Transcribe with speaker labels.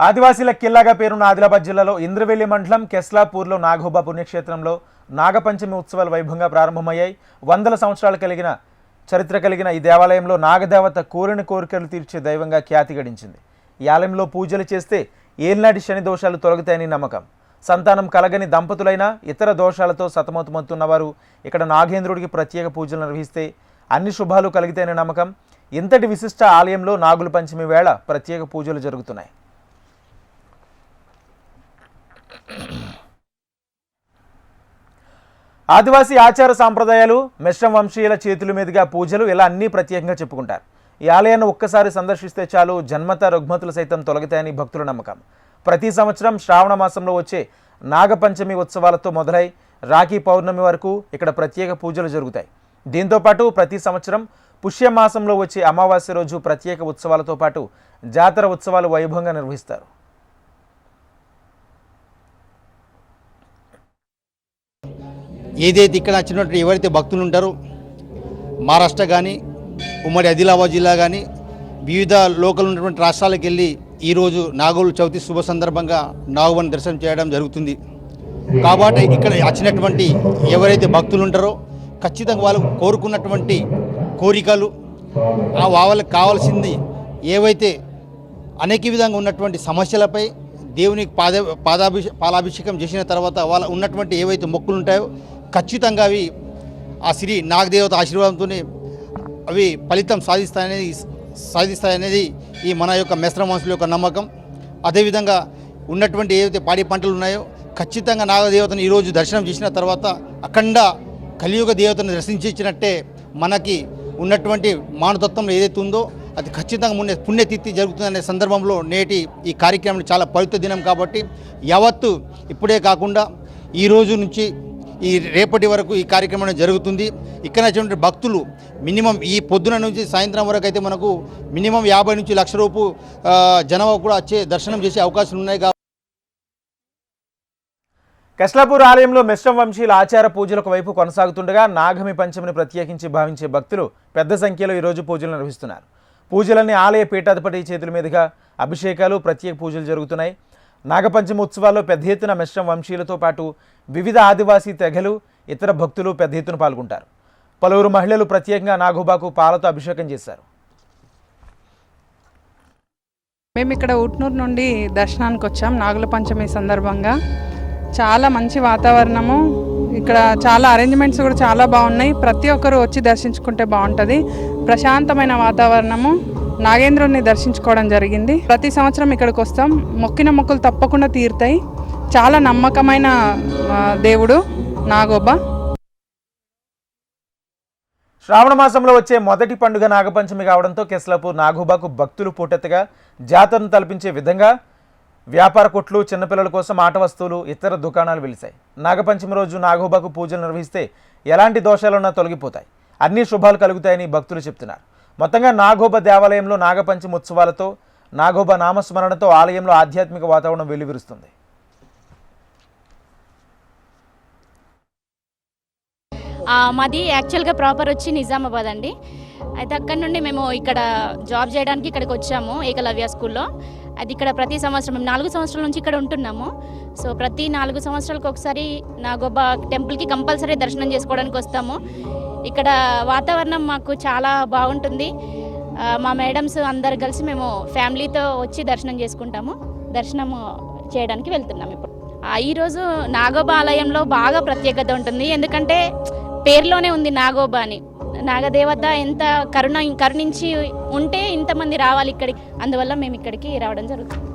Speaker 1: ఆదివాసీల కిల్లాగా పేరున్న ఆదిలాబాద్ జిల్లాలో ఇంద్రవెల్లి మండలం కెస్లాపూర్లో నాగోబా పుణ్యక్షేత్రంలో నాగపంచమి ఉత్సవాలు వైభవంగా ప్రారంభమయ్యాయి. వందల సంవత్సరాలు కలిగిన చరిత్ర కలిగిన ఈ దేవాలయంలో నాగదేవత కోరిన కోరికలు తీర్చే దైవంగా ఖ్యాతి గడించింది. ఈ ఆలయంలో పూజలు చేస్తే ఏల్నాటి శని దోషాలు తొలగుతాయని నమ్మకం. సంతానం కలగని దంపతులైన ఇతర దోషాలతో సతమతమవుతున్నవారు ఇక్కడ నాగేంద్రుడికి ప్రత్యేక పూజలు నిర్వహిస్తే అన్ని శుభాలు కలిగితాయని నమ్మకం. ఇంతటి విశిష్ట ఆలయంలో నాగుల పంచమి వేళ ప్రత్యేక పూజలు జరుగుతున్నాయి. ఆదివాసీ ఆచార సాంప్రదాయాలు మెశ్రం వంశీయుల చేతుల మీదుగా పూజలు ఇలా అన్నీ ప్రత్యేకంగా చెప్పుకుంటారు. ఈ ఆలయాన్ని ఒక్కసారి సందర్శిస్తే చాలు జన్మత రుగ్మతులు సైతం తొలగుతాయని భక్తుల నమ్మకం. ప్రతి సంవత్సరం శ్రావణ మాసంలో వచ్చే నాగపంచమి ఉత్సవాలతో మొదలై రాఖీ పౌర్ణమి వరకు ఇక్కడ ప్రత్యేక పూజలు జరుగుతాయి. దీంతోపాటు ప్రతి సంవత్సరం పుష్యమాసంలో వచ్చే అమావాస్య రోజు ప్రత్యేక ఉత్సవాలతో పాటు జాతర ఉత్సవాలు వైభవంగా నిర్వహిస్తారు.
Speaker 2: ఏదైతే ఇక్కడ వచ్చినట్టు ఎవరైతే భక్తులు ఉంటారో మహారాష్ట్ర కానీ ఉమ్మడి ఆదిలాబాద్ జిల్లా కానీ వివిధ లోకల్ ఉన్నటువంటి రాష్ట్రాలకు వెళ్ళి ఈరోజు నాగుల చవితి శుభ సందర్భంగా నాగుని దర్శనం చేయడం జరుగుతుంది. కాబట్టి ఇక్కడ వచ్చినటువంటి ఎవరైతే భక్తులు ఉంటారో ఖచ్చితంగా వాళ్ళు కోరుకున్నటువంటి కోరికలు వాళ్ళకి కావాల్సింది ఏవైతే అనేక విధంగా ఉన్నటువంటి సమస్యలపై దేవునికి పాలాభిషేకం చేసిన తర్వాత వాళ్ళ ఉన్నటువంటి ఏవైతే మొక్కులు ఉంటాయో ఖచ్చితంగా అవి ఆ శ్రీ నాగదేవత ఆశీర్వాదంతోనే అవి ఫలితం సాధిస్తాయనేది ఈ మన యొక్క మెశ్రం వంశుల యొక్క నమ్మకం. అదేవిధంగా ఉన్నటువంటి ఏవైతే పాడి పంటలు ఉన్నాయో ఖచ్చితంగా నాగదేవతను ఈరోజు దర్శనం చేసిన తర్వాత అఖండ కలియుగ దేవతను దర్శించినట్టే మనకి ఉన్నటువంటి మానవతత్వంలో ఏదైతే ఉందో అది ఖచ్చితంగా పుణ్యతిథి జరుగుతుందనే సందర్భంలో నేటి ఈ కార్యక్రమం చాలా పవిత్ర దినం కాబట్టి యావత్తు ఇప్పుడే కాకుండా ఈ రోజు నుంచి ఈ రేపటి వరకు ఈ కార్యక్రమం జరుగుతుంది. ఇక్కడ వచ్చినటువంటి భక్తులు మినిమం ఈ పొద్దున నుంచి సాయంత్రం వరకు అయితే మనకు మినిమం 50 నుంచి 1 లక్ష రూపు జనాభా కూడా వచ్చే దర్శనం చేసే అవకాశాలు ఉన్నాయి.
Speaker 1: కెస్లాపూర్ ఆలయంలో మెశ్రం వంశీయుల ఆచార పూజలకు వైపు కొనసాగుతుండగా నాగమి పంచమిని ప్రత్యేకించి భావించే భక్తులు పెద్ద సంఖ్యలో ఈరోజు పూజలు నిర్వహిస్తున్నారు. పూజలన్నీ ఆలయ పీఠాధిపతి చేతుల మీదుగా అభిషేకాలు ప్రత్యేక పూజలు జరుగుతున్నాయి. నాగపంచమి ఉత్సవాల్లో పెద్ద ఎత్తున మెశ్రం వంశీయులతో పాటు వివిధ ఆదివాసీ తెగలు ఇతర భక్తులు పెద్ద ఎత్తున పాల్గొంటారు. పలువురు మహిళలు ప్రత్యేకంగా నాగోబాకు పాలతో అభిషేకం చేశారు.
Speaker 3: మేము ఇక్కడ ఉట్నూరు నుండి దర్శనానికి వచ్చాం. నాగుల పంచమి సందర్భంగా చాలా మంచి వాతావరణము, ఇక్కడ చాలా అరేంజ్మెంట్స్ కూడా చాలా బాగున్నాయి. ప్రతి ఒక్కరు వచ్చి దర్శించుకుంటే బాగుంటుంది. ప్రశాంతమైన వాతావరణము, నాగేంద్రుడిని దర్శించుకోవడం జరిగింది. ప్రతి సంవత్సరం ఇక్కడికి వస్తాం. మొక్కిన మొక్కులు తప్పకుండా తీరుతాయి. చాలా నమ్మకమైన దేవుడు నాగోబా.
Speaker 1: శ్రావణ మాసంలో వచ్చే మొదటి పండుగ నాగపంచమి కావడంతో కెస్లాపూర్ నాగోబాకు భక్తులు పూటెత్తగా జాతరను తలపించే విధంగా వ్యాపార కొట్లు, చిన్నపిల్లల కోసం ఆట వస్తువులు, ఇతర దుకాణాలు వెలిశాయి. నాగపంచమి రోజు నాగోబాకు పూజలు నిర్వహిస్తే ఎలాంటి దోషాలున్నా తొలగిపోతాయి, అన్ని శుభాలు కలుగుతాయని భక్తులు చెప్తున్నారు. మొత్తంగా నాగోబా దేవాలయంలో నాగపంచమి ఉత్సవాలతో నాగోబా నామస్మరణతో ఆలయంలో ఆధ్యాత్మిక వాతావరణం వెల్లివిరుస్తుంది.
Speaker 4: మాది యాక్చువల్గా ప్రాపర్ వచ్చి నిజామాబాద్ అండి. అయితే అక్కడ నుండి మేము ఇక్కడ జాబ్ చేయడానికి ఇక్కడికి వచ్చాము, ఏకలవ్య స్కూల్లో. అది ఇక్కడ ప్రతి సంవత్సరం మేము 4 సంవత్సరాల నుంచి ఇక్కడ ఉంటున్నాము. సో ప్రతి 4 సంవత్సరాలకు ఒకసారి నాగోబా టెంపుల్కి కంపల్సరీ దర్శనం చేసుకోవడానికి వస్తాము. ఇక్కడ వాతావరణం మాకు చాలా బాగుంటుంది. మా మేడమ్స్ అందరు కలిసి మేము ఫ్యామిలీతో వచ్చి దర్శనం చేసుకుంటాము. దర్శనం చేయడానికి వెళ్తున్నాము. ఇప్పుడు ఈరోజు నాగోబా ఆలయంలో బాగా ప్రత్యేకత ఉంటుంది. ఎందుకంటే పేరులోనే ఉంది నాగోబా అని. నాగదేవత ఎంత కరుణించి ఉంటే ఇంతమంది రావాలి ఇక్కడికి. అందువల్ల మేము ఇక్కడికి రావడం జరుగుతుంది.